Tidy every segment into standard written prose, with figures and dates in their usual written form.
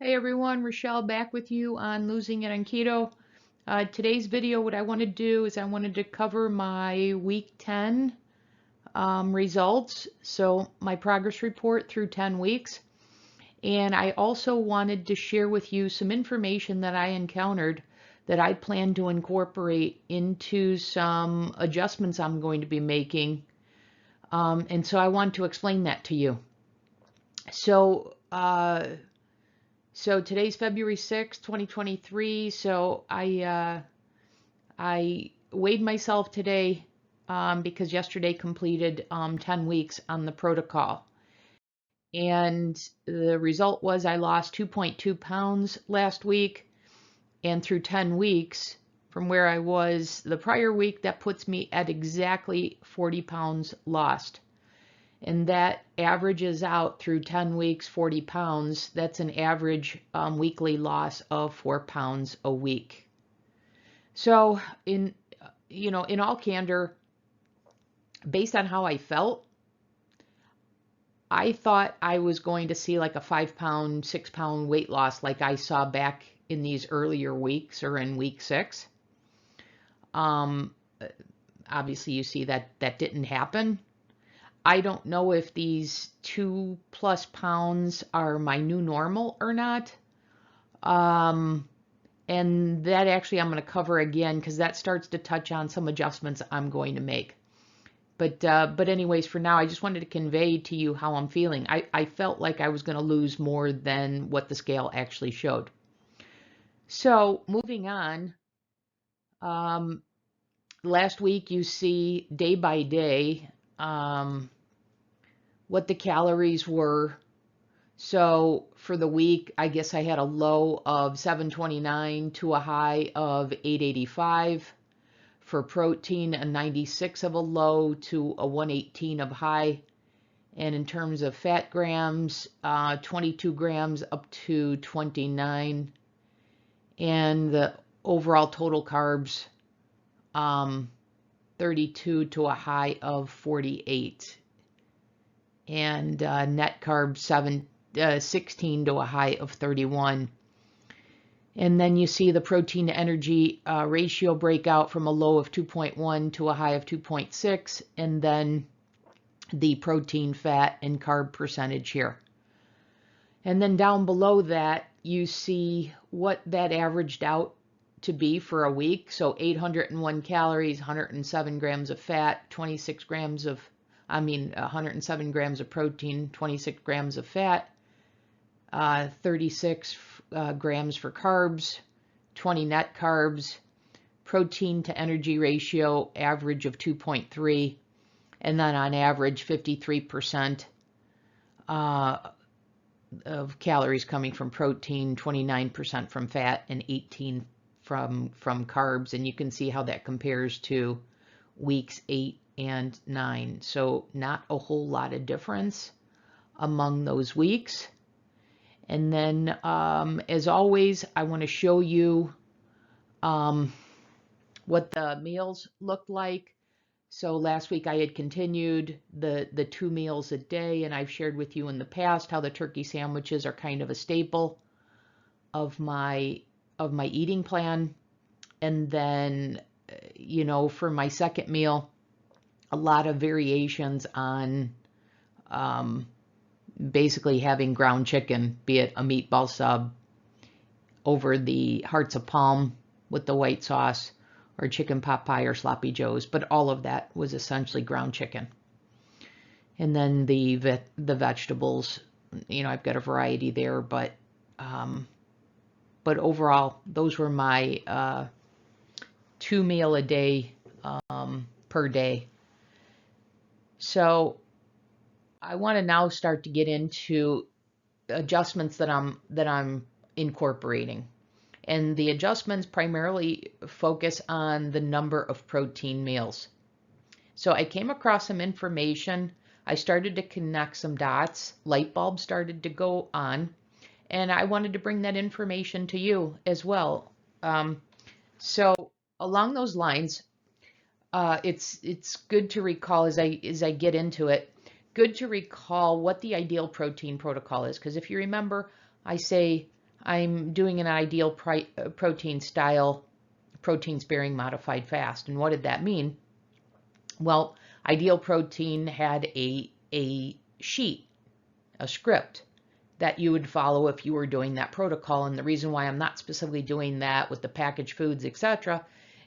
Hey everyone, Rochelle back with you on Losing It on Keto. Today's video, what I want to do is I wanted to cover my week 10 results, so my progress report through 10 weeks. And I also wanted to share with you some information that I encountered that I plan to incorporate into some adjustments I'm going to be making. And so I want to explain that to you. So today's February 6th, 2023. So I weighed myself today because yesterday completed 10 weeks on the protocol. And the result was I lost 2.2 pounds last week. And through 10 weeks from where I was the prior week, that puts me at exactly 40 pounds lost. And that averages out through 10 weeks, 40 pounds. That's an average weekly loss of 4 pounds a week. So in all candor, based on how I felt, I thought I was going to see like a 5 pound, 6 pound weight loss like I saw back in these earlier weeks or in week 6. Obviously you see that didn't happen. I don't know if these 2+ pounds are my new normal or not. And that actually I'm going to cover again because that starts to touch on some adjustments I'm going to make. But anyways, for now, I just wanted to convey to you how I'm feeling. I felt like I was going to lose more than what the scale actually showed. So moving on, last week you see day by day what the calories were. So for the week, I guess I had a low of 729 to a high of 885. For protein, a 96 of a low to a 118 of high. And in terms of fat grams, 22 grams up to 29. And the overall total carbs, 32 to a high of 48. And net carbs, 16 to a high of 31. And then you see the protein to energy ratio breakout from a low of 2.1 to a high of 2.6, and then the protein, fat, and carb percentage here. And then down below that, you see what that averaged out to be for a week. So 801 calories, 107 grams of fat, 107 grams of protein, 26 grams of fat, 36 grams for carbs, 20 net carbs, protein to energy ratio average of 2.3, and then on average 53% of calories coming from protein, 29% from fat, and 18 from carbs. And you can see how that compares to weeks 8 and 9. So not a whole lot of difference among those weeks. And then, as always, I want to show you what the meals looked like. So last week I had continued the 2 meals a day, and I've shared with you in the past how the turkey sandwiches are kind of a staple of my eating plan. And then, for my second meal, a lot of variations on basically having ground chicken, be it a meatball sub over the hearts of palm with the white sauce, or chicken pot pie or sloppy joes, but all of that was essentially ground chicken. And then the vegetables, I've got a variety there, but overall, those were my 2 meal a day per day. So I want to now start to get into adjustments that I'm incorporating. And the adjustments primarily focus on the number of protein meals. So I came across some information. I started to connect some dots. Light bulbs started to go on. And I wanted to bring that information to you as well. So along those lines, it's good to recall as I get into it, good to recall what the ideal protein protocol is. Because if you remember, I say I'm doing an ideal protein style, protein sparing modified fast. And what did that mean? Well, Ideal Protein had a sheet, a script that you would follow if you were doing that protocol. And the reason why I'm not specifically doing that with the packaged foods, etc.,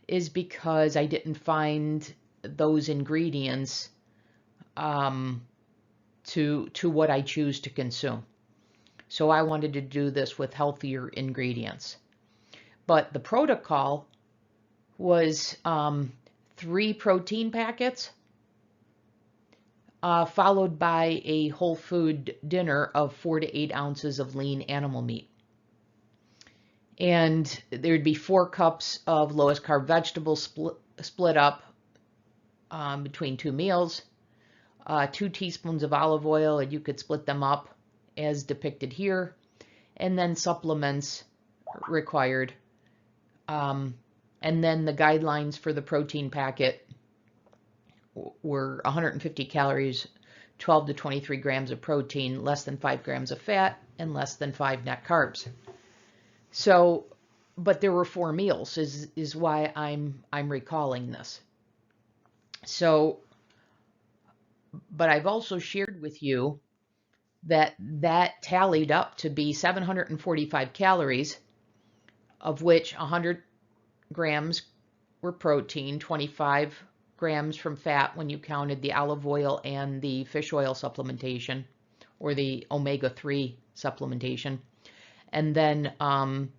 is because I didn't find those ingredients to what I choose to consume. So I wanted to do this with healthier ingredients. But the protocol was 3 protein packets, followed by a whole food dinner of 4 to 8 ounces of lean animal meat. And there'd be 4 cups of lowest carb vegetables split up between 2 meals, 2 teaspoons of olive oil, and you could split them up as depicted here, and then supplements required. And then the guidelines for the protein packet were 150 calories, 12 to 23 grams of protein, less than 5 grams of fat, and less than 5 net carbs. So, but there were 4 meals is why I'm recalling this. So, but I've also shared with you that tallied up to be 745 calories, of which 100 grams were protein, 25 grams from fat when you counted the olive oil and the fish oil supplementation, or the omega-3 supplementation, and then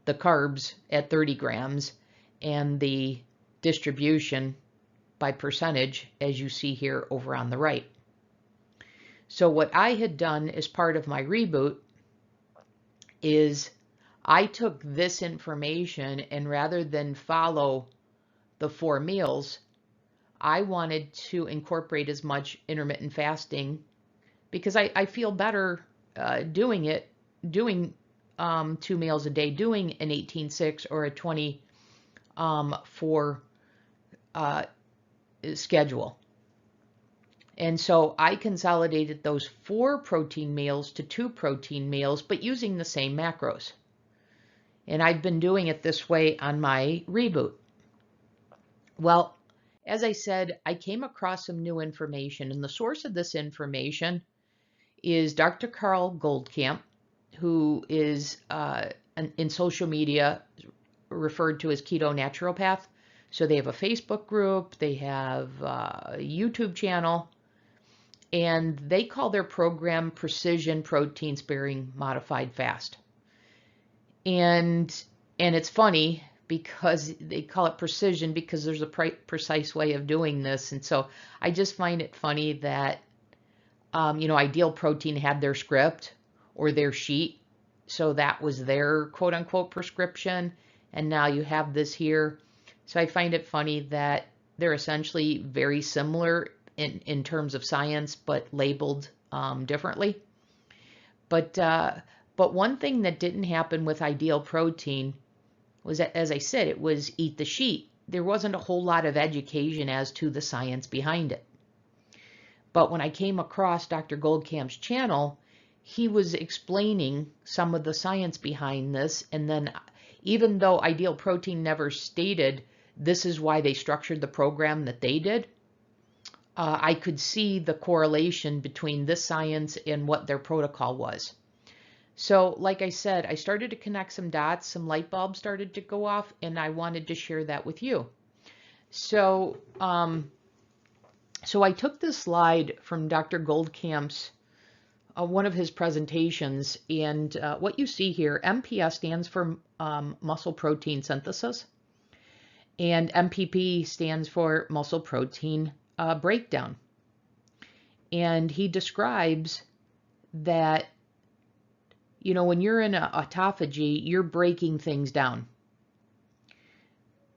the carbs at 30 grams, and the distribution by percentage, as you see here over on the right. So what I had done as part of my reboot is I took this information, and rather than follow the 4 meals, I wanted to incorporate as much intermittent fasting, because I feel better doing 2 meals a day, doing an 18-6 or a 20-4 schedule. And so I consolidated those 4 protein meals to 2 protein meals, but using the same macros. And I've been doing it this way on my reboot. Well, as I said, I came across some new information, and the source of this information is Dr. Carl Goldkamp, who is in social media referred to as Keto Naturopath. So they have a Facebook group, they have a YouTube channel, and they call their program Precision Protein Sparing Modified Fast. And it's funny because they call it precision because there's a precise way of doing this. And so I just find it funny that, Ideal Protein had their script or their sheet. So that was their quote unquote prescription. And now you have this here. So I find it funny that they're essentially very similar in terms of science, but labeled differently. But one thing that didn't happen with Ideal Protein was that, as I said, it was eat the sheet. There wasn't a whole lot of education as to the science behind it. But when I came across Dr. Goldkamp's channel, he was explaining some of the science behind this. And then even though Ideal Protein never stated this is why they structured the program that they did, I could see the correlation between this science and what their protocol was. So like I said, I started to connect some dots, some light bulbs started to go off, and I wanted to share that with you. So, so I took this slide from Dr. Goldkamp's, one of his presentations, and what you see here, MPS stands for muscle protein synthesis, and MPP stands for muscle protein breakdown. And he describes that, when you're in autophagy, you're breaking things down.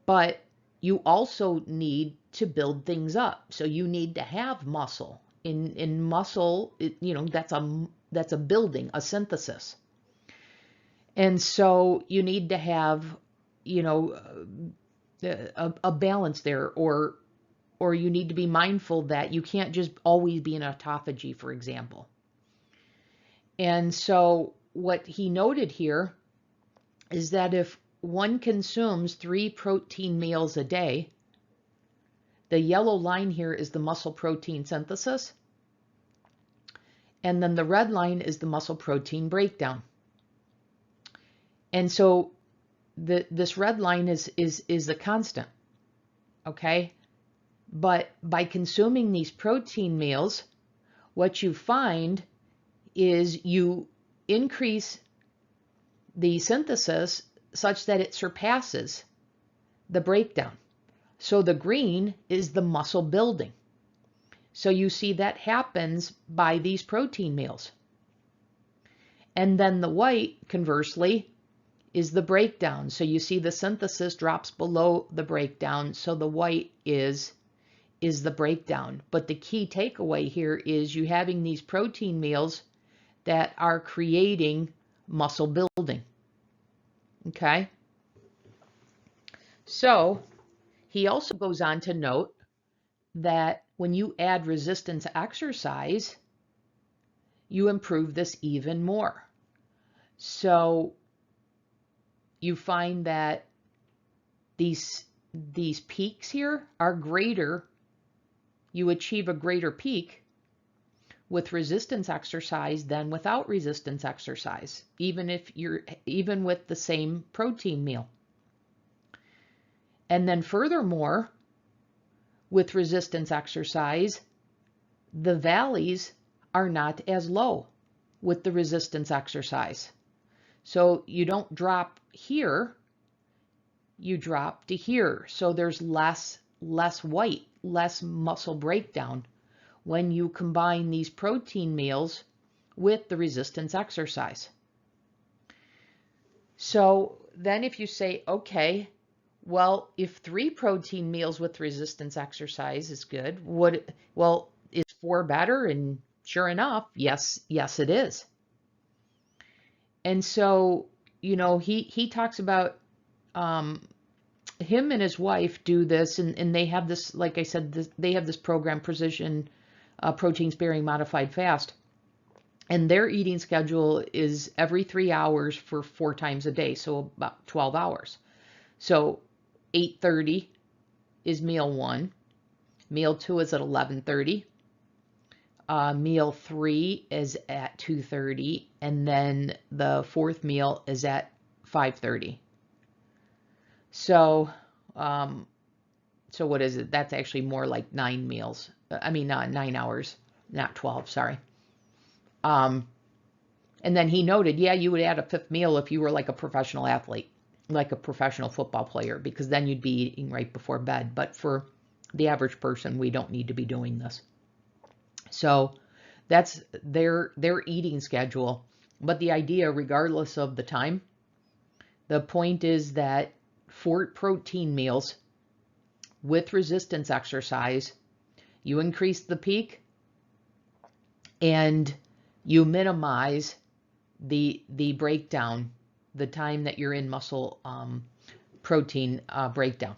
But you also need to build things up. So you need to have muscle. In muscle, that's a building, a synthesis. And so you need to have, a balance there, or you need to be mindful that you can't just always be in autophagy, for example. And so what he noted here is that if one consumes 3 protein meals a day, the yellow line here is the muscle protein synthesis, and then the red line is the muscle protein breakdown. And so this red line is the constant, okay? But by consuming these protein meals, what you find is you increase the synthesis such that it surpasses the breakdown. So the green is the muscle building. So you see that happens by these protein meals. And then the white, conversely, is the breakdown. So you see the synthesis drops below the breakdown. So the white is the breakdown. But the key takeaway here is you having these protein meals that are creating muscle building. Okay? So he also goes on to note that when you add resistance exercise, you improve this even more. So you find that these peaks here are greater. You achieve a greater peak with resistance exercise than without resistance exercise, even with the same protein meal. And then furthermore, with resistance exercise, the valleys are not as low with the resistance exercise. So you don't drop here, you drop to here. So there's less white, less muscle breakdown when you combine these protein meals with the resistance exercise. So then if you say, okay, well, if 3 protein meals with resistance exercise is good, is 4 better? And sure enough, yes, it is. And so, he talks about him and his wife do this, and they have this, like I said, they have this program, Precision Protein Sparing Modified Fast. And their eating schedule is every 3 hours for 4 times a day, so about 12 hours. So 8:30 is meal 1. Meal 2 is at 11:30. Meal 3 is at 2:30, and then the 4th meal is at 5:30. So, so what is it? That's actually more like 9 meals. 9 hours, not 12. Sorry. And then he noted, yeah, you would add a 5th meal if you were like a professional athlete, like a professional football player, because then you'd be eating right before bed. But for the average person, we don't need to be doing this. So that's their eating schedule. But the idea, regardless of the time, the point is that 4 protein meals with resistance exercise, you increase the peak and you minimize the breakdown, the time that you're in muscle protein breakdown.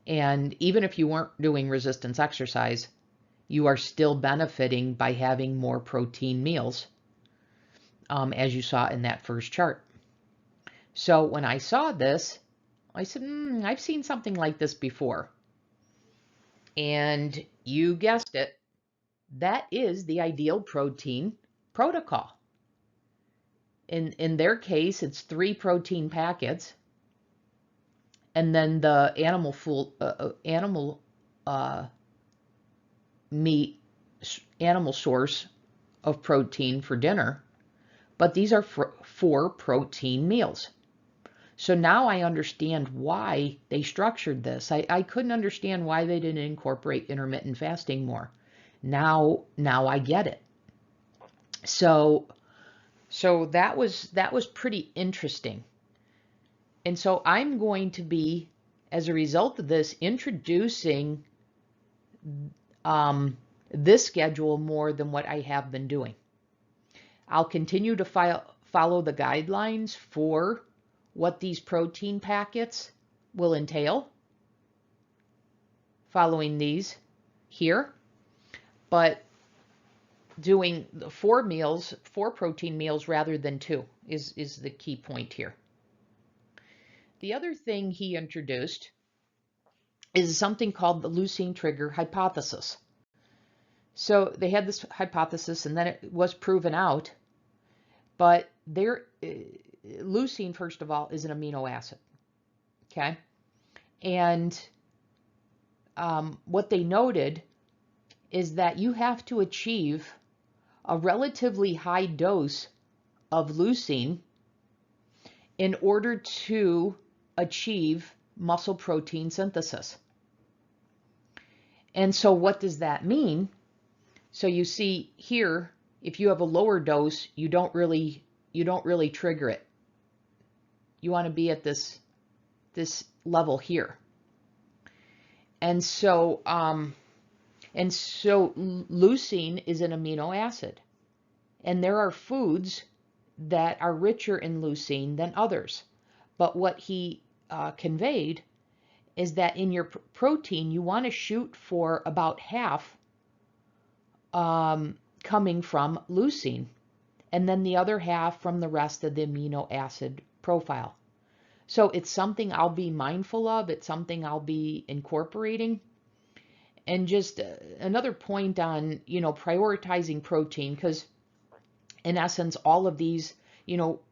And even if you weren't doing resistance exercise, you are still benefiting by having more protein meals, as you saw in that first chart. So when I saw this, I said, I've seen something like this before. And you guessed it, that is the IdealProtein protocol. In their case, it's 3 protein packets, and then the animal source of protein for dinner. But these are 4 protein meals. So now I understand why they structured this. I couldn't understand why they didn't incorporate intermittent fasting more. Now I get it. So that was pretty interesting. And so I'm going to be, as a result of this, introducing this schedule more than what I have been doing. I'll continue to follow the guidelines for what these protein packets will entail, following these here. But doing the 4 meals, 4 protein meals rather than 2 is the key point here. The other thing he introduced is something called the leucine trigger hypothesis. So they had this hypothesis and then it was proven out, but leucine, first of all, is an amino acid, okay? And what they noted is that you have to achieve a relatively high dose of leucine in order to achieve muscle protein synthesis. And so what does that mean? So you see here, if you have a lower dose, you don't really trigger it. You want to be at this level here. And so leucine is an amino acid. And there are foods that are richer in leucine than others. But what he conveyed is that in your protein, you want to shoot for about half coming from leucine, and then the other half from the rest of the amino acid profile. So it's something I'll be mindful of. It's something I'll be incorporating. And just another point on, prioritizing protein, because in essence, all of these,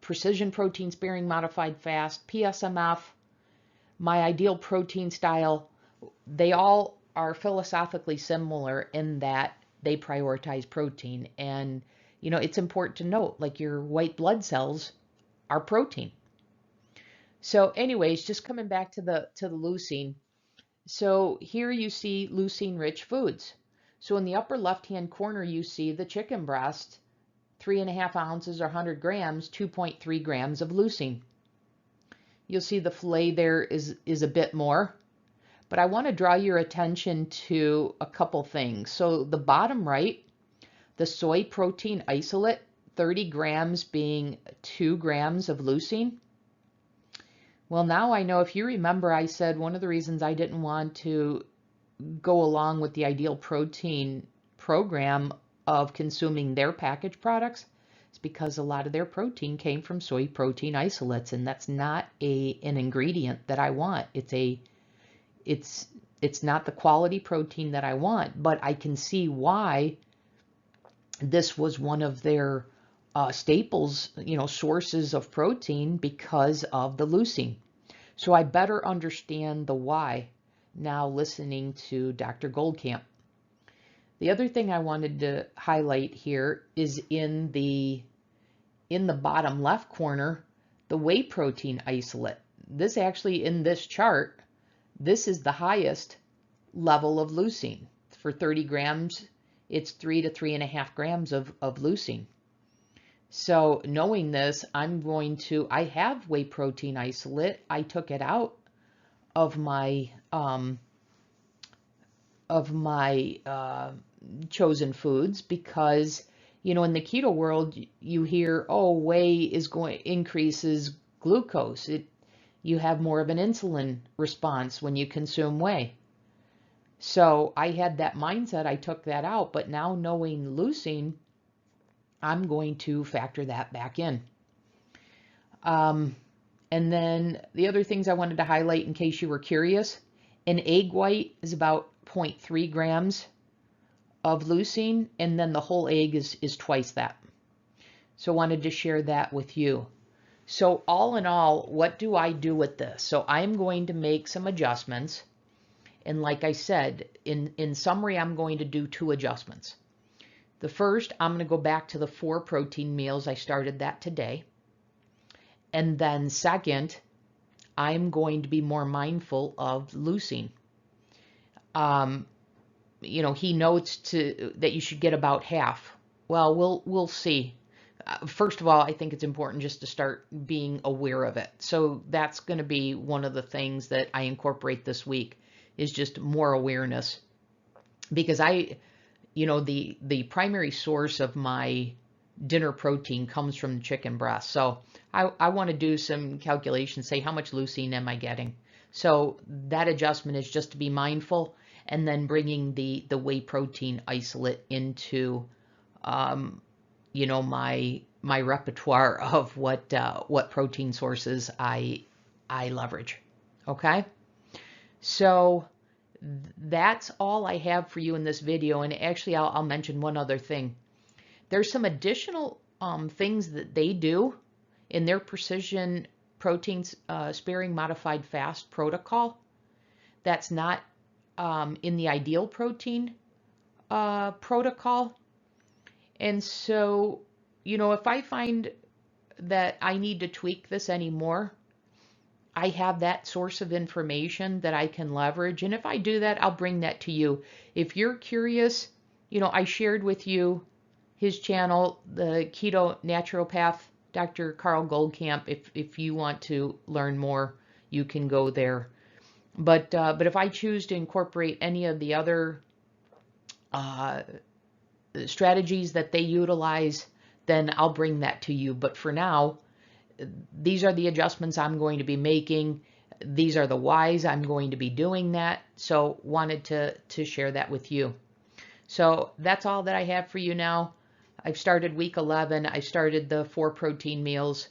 precision protein sparing modified fast, PSMF, my IdealProtein style, they all are philosophically similar in that they prioritize protein. And, it's important to note, like your white blood cells are protein. So anyways, just coming back to the leucine. So here you see leucine-rich foods. So in the upper left-hand corner, you see the chicken breast, 3.5 ounces or 100 grams, 2.3 grams of leucine. You'll see the filet there is a bit more. But I want to draw your attention to a couple things. So the bottom right, the soy protein isolate, 30 grams being 2 grams of leucine. Well, now I know, if you remember, I said one of the reasons I didn't want to go along with the IdealProtein program of consuming their packaged products is because a lot of their protein came from soy protein isolates, and that's not an ingredient that I want. It's not the quality protein that I want, but I can see why this was one of their staples, sources of protein, because of the leucine. So I better understand the why now listening to Dr. Goldkamp. The other thing I wanted to highlight here is in the bottom left corner, the whey protein isolate. This actually, in this chart, this is the highest level of leucine. For 30 grams, it's 3 to 3.5 grams of leucine. So knowing this, I have whey protein isolate. I took it out of my chosen foods because, in the keto world, you hear, oh, whey increases glucose. You have more of an insulin response when you consume whey. So I had that mindset. I took that out, but now knowing leucine, I'm going to factor that back in. And then the other things I wanted to highlight in case you were curious, an egg white is about 0.3 grams of leucine, and then the whole egg is twice that. So I wanted to share that with you. So all in all, what do I do with this? So I'm going to make some adjustments. And like I said, in summary, I'm going to do 2 adjustments. The first, I'm going to go back to the 4 protein meals. I started that today. And then second, I'm going to be more mindful of leucine. He notes that you should get about half. Well, we'll see. First of all, I think it's important just to start being aware of it. So that's going to be one of the things that I incorporate this week, is just more awareness. Because the primary source of my dinner protein comes from chicken breast. So I want to do some calculations, say how much leucine am I getting. So that adjustment is just to be mindful, and then bringing the whey protein isolate into you know, my repertoire of what protein sources I leverage. Okay, so that's all I have for you in this video. And actually, I'll mention one other thing. There's some additional things that they do in their precision protein sparing modified fast protocol that's not in the IdealProtein protocol. And so, you know, if I find that I need to tweak this anymore, I have that source of information that I can leverage. And if I do that, I'll bring that to you. If you're curious, you know, I shared with you his channel, the Keto Naturopath, Dr. Carl Goldkamp. If you want to learn more, you can go there. But if I choose to incorporate any of the other strategies that they utilize, then I'll bring that to you. But for now, these are the adjustments I'm going to be making. These are the whys I'm going to be doing that. So wanted to share that with you. So that's all that I have for you now. I've started week 11. I started the 4 protein meals,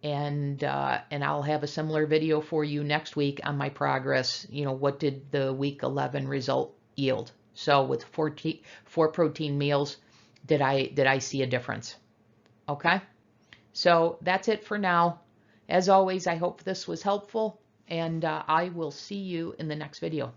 and I'll have a similar video for you next week on my progress. You know, what did the week 11 result yield? So with 4 protein meals, did I see a difference? Okay. So that's it for now. As always, I hope this was helpful, and I will see you in the next video.